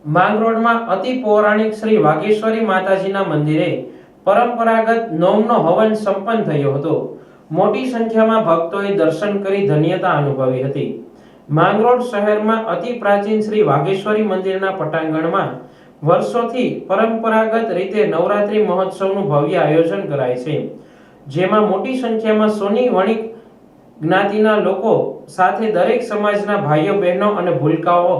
માંગરોળમાં અતિ પૌરાણિક શ્રી વાઘેશ્વરી માતાજીના મંદિરે પરંપરાગત નોમનો હવન સંપન્ન થયો હતો. મોટી સંખ્યામાં ભક્તોએ દર્શન કરી ધન્યતા અનુભવી હતી. માંગરોળ શહેરમાં અતિ પ્રાચીન શ્રી વાઘેશ્વરી મંદિરના પટાંગણમાં વર્ષોથી પરંપરાગત રીતે નવરાત્રી મહોત્સવનું ભવ્ય આયોજન કરાય છે, જેમાં મોટી સંખ્યામાં સોની વણિક જ્ઞાતિના લોકો સાથે દરેક સમાજના ભાઈઓ બહેનો અને ભૂલકાઓ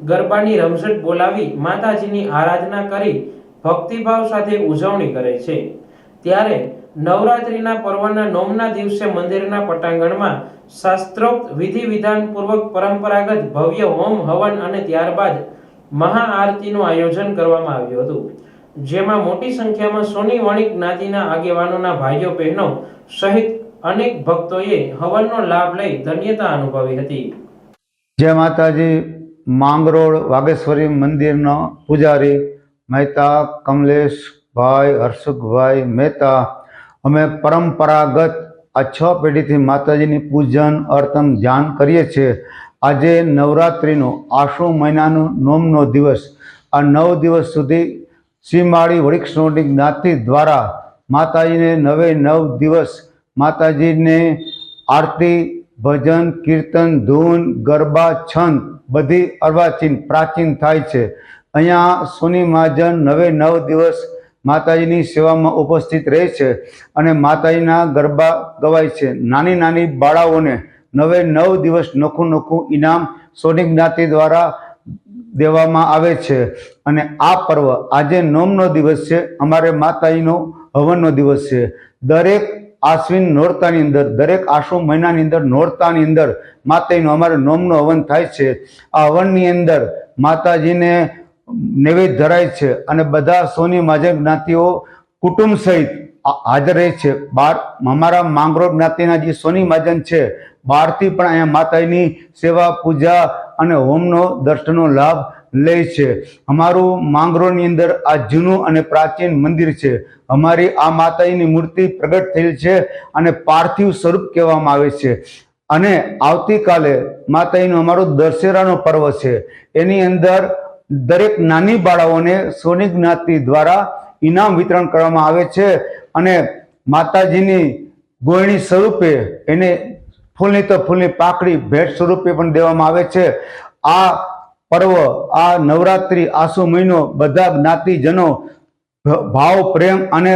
ગરબાની રમઝટ બોલાવી માતાજીની આરાધના કરી ભક્તિભાવ સાથે ઉજવણી કરે છે. ત્યારે નવરાત્રીના પર્વના નોમના દિવસે મંદિરના પટાંગણમાં શાસ્ત્રોક્ત વિધિ વિધાન પૂર્વક પરંપરાગત ભવ્ય હોમ હવન અને ત્યારબાદ મહાઆરતીનું આયોજન કરવામાં આવ્યું હતું, જેમાં મોટી સંખ્યામાં સોની વણિક જ્ઞાતિના આગેવાનોના ભાઈઓ બહેનો સહિત અનેક ભક્તોએ હવનનો લાભ લઈ ધન્યતા અનુભવી હતી. જય માતાજી. માંગરોળ વાઘેશ્વરી મંદિરના પૂજારી મહેતા કમલેશભાઈ હર્ષુખભાઈ મહેતા અમે પરંપરાગત આ 6 પેઢીથી માતાજીની પૂજન અર્ચન ધ્યાન કરીએ છીએ. આજે નવરાત્રિનો આસો મહિનાનો નોમનો દિવસ, આ 9 દિવસ સુધી સીમાળી વણિક સોની જ્ઞાતિ દ્વારા માતાજીને 9 દિવસ માતાજીને આરતી, ભજન, કીર્તન, ધૂન, ગરબા, છંદ બધી અર્વાચીન પ્રાચીન થાય છે. અહીંયા સોની મહાજન 9 દિવસ માતાજીની સેવામાં ઉપસ્થિત રહે છે અને માતાજીના ગરબા ગવાય છે. નાની નાની બાળાઓને 9 દિવસ નોખું ઇનામ સોની જ્ઞાતિ દ્વારા દેવામાં આવે છે. અને આ પર્વ આજે નોમનો દિવસ છે, અમારે માતાજીનો હવનનો દિવસ છે. દરેક આશ્વિન નોરતાની અંદર, દરેક આસો મહિનાની અંદર નોરતાની અંદર માતાજીનો અમારે નોમનો હવન થાય છે. આ હવનની અંદર માતાજીને નૈવેદ્ય ધરાય છે અને બધા સોની મહાજન જ્ઞાતિઓ કુટુંબ સહિત હાજર રહે છે. અમારા માંગરોળ જ્ઞાતિના જે સોની મહાજન છે બહારથી પણ અહીંયા માતાજીની સેવા, પૂજા અને હોમનો દર્શનનો લાભ લે છે. અમારું માંગરોળની અંદર આ જૂનું અને પ્રાચીન મંદિર છે. અમારી આ માતાજીની મૂર્તિ પ્રગટ થયેલ છે અને પાર્થિવ સ્વરૂપ કહેવામાં આવે છે. અને આવતીકાલે માતાજીનો અમારો દશેરાનો પર્વ છે. એની અંદર દરેક નાની બાળાઓને સોની જ્ઞાતિ દ્વારા ઇનામ વિતરણ કરવામાં આવે છે અને માતાજીની ગોયણી સ્વરૂપે એને ફૂલની તો ફૂલની પાકડી ભેટ સ્વરૂપે પણ દેવામાં આવે છે. આ પર્વ, આ નવરાત્રિ આસો મહિનો બધા જ્ઞાતિજનો ભાવ પ્રેમ અને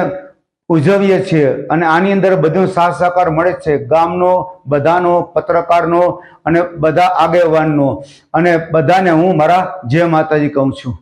ઉજવીએ છીએ અને આની અંદર બધું સાથ સહકાર મળે છે. ગામનો બધાનો, પત્રકારનો અને બધા આગેવાનનો, અને બધાને હું મારા જય માતાજી કહું છું.